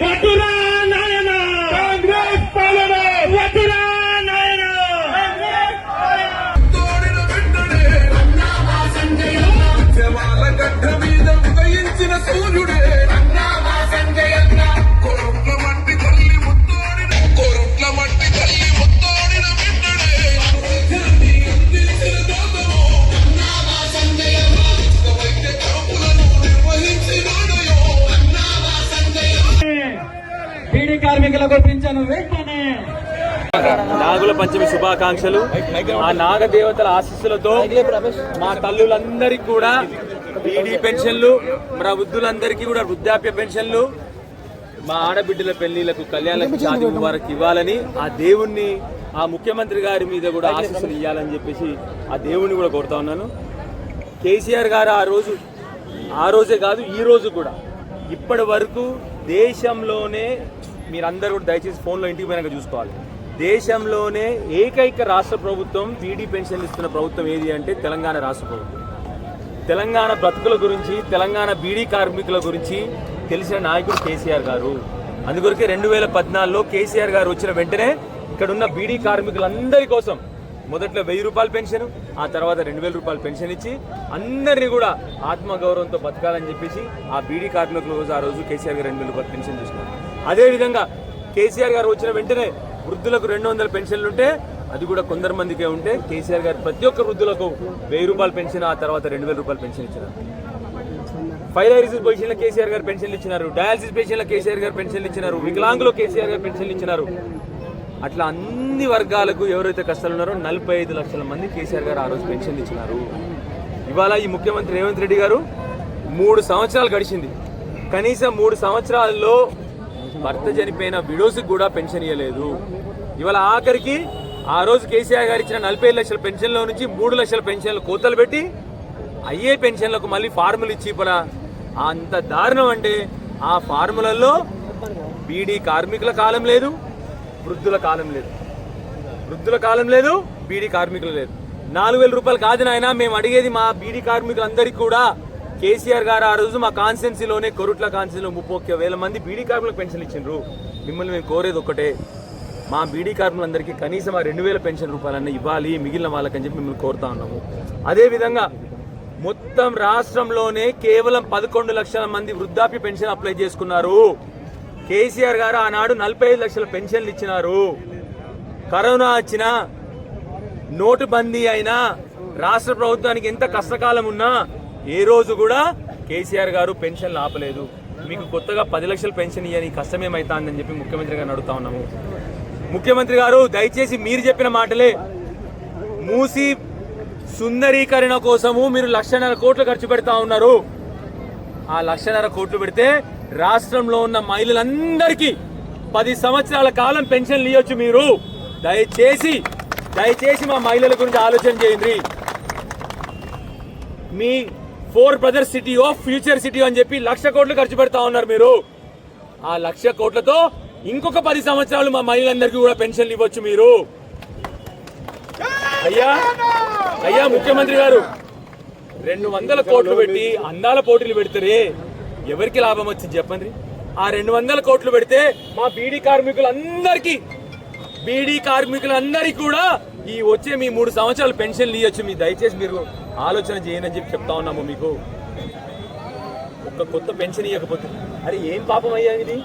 వటురా నాయన కాంగ్రెస్ పాలన వటురా నాయన తోడిన వెంటనే జవాల గడ్డ మీద ఉదయించిన సూర్యుడే కొరట్ల మట్టి తల్లి ముత్తోడిన వెంటనే అందించిన దాతము వైద్య కాపులను నిర్వహించినాడయో బీడీ కార్మికులకు పింఛను వెంటనే నాగుల పంచమి శుభాకాంక్షలు. ఆ నాగదేవతల ఆశీస్సులతో మా తల్లులందరికీ కూడా బీడీ పెన్షన్లు, మా వృద్ధులందరికీ కూడా వృద్ధాప్య పెన్షన్లు, మా ఆడబిడ్డల పెళ్లిళ్లకు కళ్యాణలకు షాదీ ముబారక్ ఇవ్వాలని ఆ దేవుణ్ణి, ఆ ముఖ్యమంత్రి గారి మీద కూడా ఆశీస్సులు ఇవ్వాలని చెప్పేసి ఆ దేవుణ్ణి కూడా కోరుతా ఉన్నాను. కేసీఆర్ గారు ఆ రోజే కాదు ఈ రోజు కూడా ఇప్పటి వరకు దేశంలోనే, మీరందరూ కూడా దయచేసి ఫోన్లో ఇంటికి పోయినాక చూసుకోవాలి, దేశంలోనే ఏకైక రాష్ట్ర ప్రభుత్వం బీడీ పెన్షన్లు ఇస్తున్న ప్రభుత్వం ఏది అంటే తెలంగాణ రాష్ట్ర ప్రభుత్వం. తెలంగాణ బ్రతుకుల గురించి, తెలంగాణ బీడీ కార్మికుల గురించి తెలిసిన నాయకుడు కేసీఆర్ గారు. అందుకొరకే 2014లో కేసీఆర్ గారు వచ్చిన వెంటనే ఇక్కడున్న బీడీ కార్మికులందరి కోసం మొదట్లో 1000 రూపాయల పెన్షన్, ఆ తర్వాత 2000 రూపాయల పెన్షన్ ఇచ్చి అందరినీ కూడా ఆత్మగౌరవంతో బతకాలని చెప్పేసి ఆ బీడీ కార్మికుల రోజు ఆ రోజు కేసీఆర్ గారు 2000 రూపాయల పెన్షన్ తీసుకున్నారు. అదేవిధంగా కేసీఆర్ గారు వచ్చిన వెంటనే వృద్ధులకు 200 పెన్షన్లు ఉంటే అది కూడా కొందరు మందికే ఉంటే కేసీఆర్ గారు ప్రతి ఒక్క వృద్ధులకు 1000 రూపాయల పెన్షన్, ఆ తర్వాత 2000 రూపాయల పెన్షన్ ఇచ్చినారు. ఫైరాలిసిస్ పొజిషన్లో కేసీఆర్ గారు పెన్షన్లు ఇచ్చినారు, డయాలసిస్ పేషెంట్ల కేసీఆర్ గారు పెన్షన్లు ఇచ్చినారు, వికలాంగులు కేసీఆర్ గారు పెన్షన్లు ఇచ్చినారు. అట్లా అన్ని వర్గాలకు ఎవరైతే కష్టాలు ఉన్నారో 45 లక్షల మంది కేసీఆర్ గారు ఆ రోజు పెన్షన్లు ఇచ్చినారు. ఇవాళ ఈ ముఖ్యమంత్రి రేవంత్ రెడ్డి గారు 3 సంవత్సరాలు గడిచింది, కనీసం 3 సంవత్సరాల్లో భర్త చనిపోయిన విడోస్కి కూడా పెన్షన్ ఇవ్వలేదు. ఇవాళ ఆఖరికి ఆ రోజు కేసీఆర్ గారు ఇచ్చిన 45 లక్షల పెన్షన్లో నుంచి 3 లక్షల పెన్షన్లు కోతలు పెట్టి అయ్యే పెన్షన్లకు మళ్ళీ ఫార్ములు ఇచ్చి ఇప్పుడు అంత దారుణం అంటే ఆ ఫార్ములలో బీడీ కార్మికుల కాలం లేదు, వృద్ధుల కాలం లేదు, బీడీ కార్మికులు లేదు. 4000 రూపాయలు కాదు నాయన మేము అడిగేది మా బీడీ కార్మికులందరికీ కూడా. కేసీఆర్ గారు ఆ రోజు మా కాన్స్టిట్యున్సీలోనే కొరుట్ల కాన్స్టిట్యున్సీలో 31,000 మంది బీడీ కార్మికులకు పెన్షన్లు ఇచ్చిండ్రు. మిమ్మల్ని మేము కోరేది ఒకటే, మా బీడీ కార్మికులందరికీ కనీసం ఆ 2000 పెన్షన్ రూపాయలన్నా ఇవ్వాలి మిగిలిన వాళ్ళకని చెప్పి మిమ్మల్ని కోరుతా ఉన్నాము. అదేవిధంగా మొత్తం రాష్ట్రంలోనే కేవలం 11 లక్షల మంది వృద్ధాప్య పెన్షన్ అప్లై చేసుకున్నారు. కేసీఆర్ గారు ఆనాడు 45 లక్షల పెన్షన్లు ఇచ్చినారు. కరోనా వచ్చినా, నోటు బందీ అయినా, రాష్ట్ర ప్రభుత్వానికి ఎంత కష్టకాలం ఉన్నా ఏ రోజు కూడా కేసీఆర్ గారు పెన్షన్లు ఆపలేదు. మీకు కొత్తగా 10 లక్షల పెన్షన్ ఇవ్వని కష్టమేమవుతుందని చెప్పి ముఖ్యమంత్రి గారిని అడుగుతా ఉన్నాము. ముఖ్యమంత్రి గారు దయచేసి మీరు చెప్పిన మాటలే, మూసి సుందరీకరణ కోసము మీరు 1,50,000 కోట్లు ఖర్చు పెడతా ఉన్నారు. ఆ 1,50,000 కోట్లు పెడితే రాష్ట్రంలో ఉన్న మహిళలందరికీ 10 సంవత్సరాల కాలం పెన్షన్లు ఇవ్వచ్చు. మీరు దయచేసి మా మహిళల గురించి ఆలోచన చేయండి. మీ 4 brothers city of future city అని చెప్పి 1,00,000 కోట్లు ఖర్చు పెడతా ఉన్నారు మీరు. ఆ 1,00,000 కోట్లతో ఇంకొక 10 సంవత్సరాలు మా మహిళలందరికీ కూడా పెన్షన్లు ఇవ్వచ్చు మీరు. అయ్యా ముఖ్యమంత్రి గారు 200 కోట్లు పెట్టి అందాల పోటీలు పెడితే ఎవరికి లాభం వచ్చింది చెప్పండి. ఆ 200 కోట్లు పెడితే మా బీడీ కార్మికులందరికీ కూడా ఈ వచ్చే మీ 3 సంవత్సరాలు పెన్షన్లు ఇవ్వచ్చు. మీ దయచేసి మీరు ఆలోచన చేయనని చెప్పి చెప్తా ఉన్నాము. మీకు ఒక కొత్త పెన్షన్ ఇవ్వకపోతే అరే ఏం పాపం అయ్యా ఇది.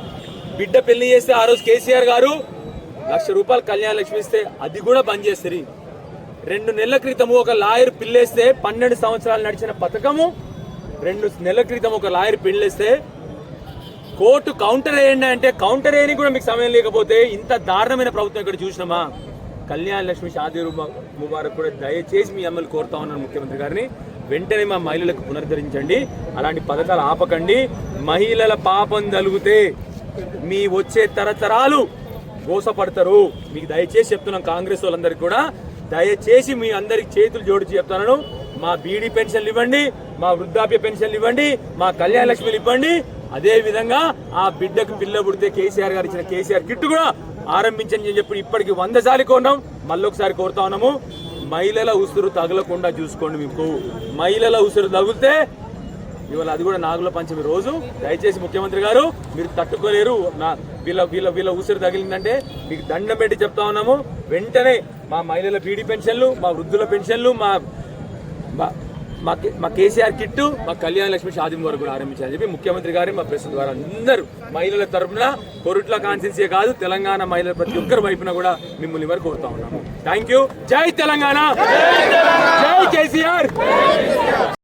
బిడ్డ పెళ్లి చేస్తే ఆ రోజు కేసీఆర్ గారు 1,00,000 రూపాయలు కళ్యాణ లక్ష్మి ఇస్తే అది కూడా బంద్ చేస్తారు. 2 నెలల క్రితము ఒక లాయర్ పిల్లేస్తే 12 సంవత్సరాలు నడిచిన పథకము 2 నెలల క్రితం ఒక లాయర్ పిల్లేస్తే కోర్టు కౌంటర్ వేయండి అంటే కౌంటర్ వేయని కూడా మీకు సమయం లేకపోతే ఇంత దారుణమైన ప్రభుత్వం ఇక్కడ చూసినామా. కళ్యాణ లక్ష్మి షాదీ ముబారక్ కూడా దయచేసి మీ అమ్మలు కోరుతా ఉన్నాను ముఖ్యమంత్రి గారిని, వెంటనే మా మహిళలకు పునరుద్ధరించండి. అలాంటి పథకాలు ఆపకండి. మహిళల పాపం తలిగితే మీ వచ్చే తరతరాలు గోసపడతారు. మీకు దయచేసి చెప్తున్నాం, కాంగ్రెస్ వాళ్ళందరికీ కూడా దయచేసి మీ అందరికి చేతులు జోడించి చెప్తున్నాను, మా బీడీ పెన్షన్లు ఇవ్వండి, మా వృద్ధాప్య పెన్షన్లు ఇవ్వండి, మా కళ్యాణ లక్ష్మిలు ఇవ్వండి. అదే విధంగా ఆ బిడ్డకు పిల్ల పుడితే కేసీఆర్ గారు ఇచ్చిన కేసీఆర్ కిట్ కూడా ఆరంభించని చెప్పి ఇప్పటికి 100 సార్లు కోరినాం, మళ్ళొకసారి కోరుతా ఉన్నాము. మహిళల ఉసురు తగలకుండా చూసుకోండి. మీకు మహిళల ఉసురు తగిలితే ఇవాళ అది కూడా నాగుల పంచమి రోజు. దయచేసి ముఖ్యమంత్రి గారు మీరు తట్టుకోలేరు, వీళ్ళ ఊసిరి తగిలిందంటే మీకు దండం పెట్టి చెప్తా ఉన్నాము. వెంటనే మా మహిళల బీడీ పెన్షన్లు, మా వృద్ధుల పెన్షన్లు, మా కేసీఆర్ కిట్టు, మా కళ్యాణ లక్ష్మి షాదీ వరకు కూడా ఆరంభించాలని చెప్పి ముఖ్యమంత్రి గారు మా ప్రెస్ ద్వారా అందరూ మహిళల తరఫున కొరుట్ల కాన్స్టిట్యున్సీ కాదు తెలంగాణ మహిళల ప్రతి ఒక్కరి వైపున కూడా మిమ్మల్ని వరకు కోరుతా ఉన్నాము. Thank you. జై తెలంగాణ, జై కేసీఆర్.